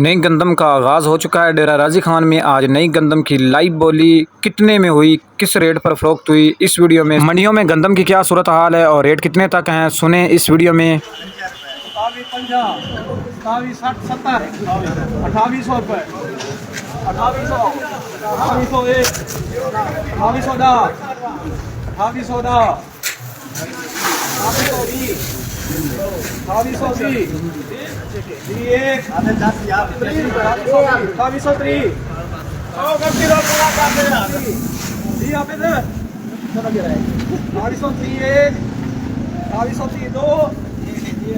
नई गंदम का आगाज़ हो चुका है। डेरा राजी खान में आज नई गंदम की लाइव बोली कितने में हुई, किस रेट पर फरोख्त हुई, इस वीडियो में मंडियों में गंदम की क्या सूरत हाल है और रेट कितने तक हैं, सुने इस वीडियो में।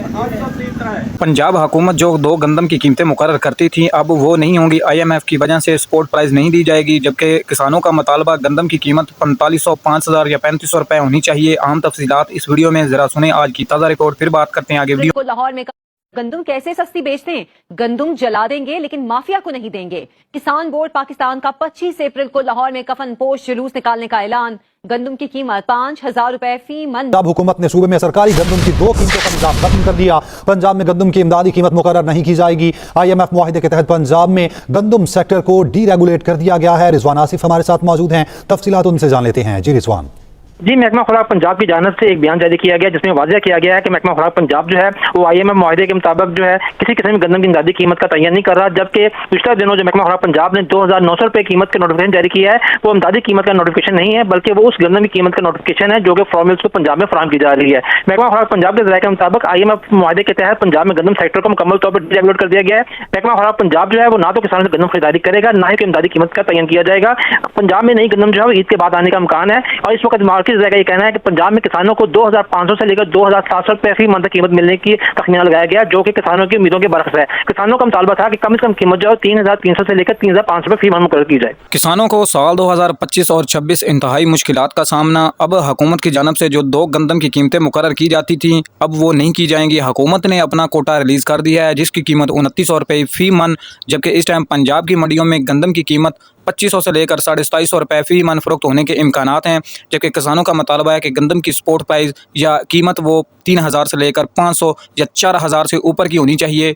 28 पंजाब हुकूमत जो दो गंदम की कीमतें मुकर्रर करती थी अब वो नहीं होंगी। IMF की वजह से स्पॉट प्राइस नहीं दी जाएगी, जबकि किसानों का मुतालबा गंदम की कीमत 4500, 5000 या 3500 रुपए होनी चाहिए। अहम तफसीलात इस वीडियो में जरा सुने आज की ताज़ा रिपोर्ट, फिर बात करते हैं आगे वीडियो। को लाहौर में गंदम कैसे सस्ती बेचते हैं? गंदम जला देंगे लेकिन माफिया को नहीं देंगे। किसान बोर्ड पाकिस्तान का 25 अप्रैल को लाहौर में कफन पोश जुलूस निकालने का ऐलान। गंदम की कीमत 5000 रुपए फी मन। पंजाब हुकूमत ने सूबे में सरकारी गंदम की 2 कीमतों का निजाम खत्म कर दिया। पंजाब में गंदम की इमदादी कीमत मुकर्रर नहीं की जाएगी। IMF मुआहिदे के तहत पंजाब में गंदम सेक्टर को डीरेगुलेट कर दिया गया है। रिजवान आसिफ हमारे साथ मौजूद हैं, तफसीलात उनसे जान लेते हैं। जी रिजवान। जी, महकमा खुराक पंजाब की जानिब से एक बयान जारी किया गया जिसमें वाज़ेह किया गया है कि महकमा खुराक पंजाब जो है वो IMF मुआहिदे के मुताबिक जो है किसी किस्म की गंदम की इमदादी कीमत का तयन नहीं कर रहा, जबकि पिछले दिनों जो महकमा खुराक पंजाब ने 2900 रुपये कीमत का नोटिफिकेशन जारी किया है वो इमदादी कीमत का नोटिफिकेशन नहीं है, बल्कि वो उस गंदम की कीमत का नोटिफिकेशन है जो कि फॉर्मल्स को पंजाब में फराहम की जा रही है। महकमा खुराक पंजाब के ज़राए के मुताबिक IMF मुआहिदे के तहत पंजाब में गंदम सेक्टर को मुकम्मल तौर पर डीरेगुलेट कर दिया गया है। महकमा खुराक पंजाब जो है वो ना तो किसानों से गंदम खरीदारी करेगा, ना ही इमदादी कीमत का तयन किया जाएगा। पंजाब में नई गंदम जो है ईद के बाद आने का इम्कान है और इस वक्त मार्केट का ये कहना है कि पंजाब में किसानों को 2500 से लेकर 2700 रुपए फी मन तक कीमत मिलने की तखमीना लगाया गया, जो कि किसानों की उम्मीदों के बरक्स है। किसानों का मुतालबा था कि कम से कम कीमत जो है 3300 से लेकर 3500 रुपए फी मन मुकर्रर की जाए। किसानों को साल 2025 और 26 इंतहाई मुश्किलात का सामना। अब हुकूमत की जानब से जो दो गंदम की कीमतें मुकर्रर की जाती थी अब वो नहीं की जाएंगी। हुकूमत ने अपना कोटा रिलीज कर दिया है जिसकी कीमत 2900 रुपये फी मन, जबकि इस टाइम पंजाब की मंडियों में गंदम की कीमत 2500 से लेकर 2750 रुपये फी मन फरोख्त होने के इम्कानात हैं, जबकि किसानों का मुतालबा है कि गंदम की स्पोर्ट प्राइस या कीमत वो 3000 से लेकर 500 या 4000 से ऊपर की होनी चाहिए।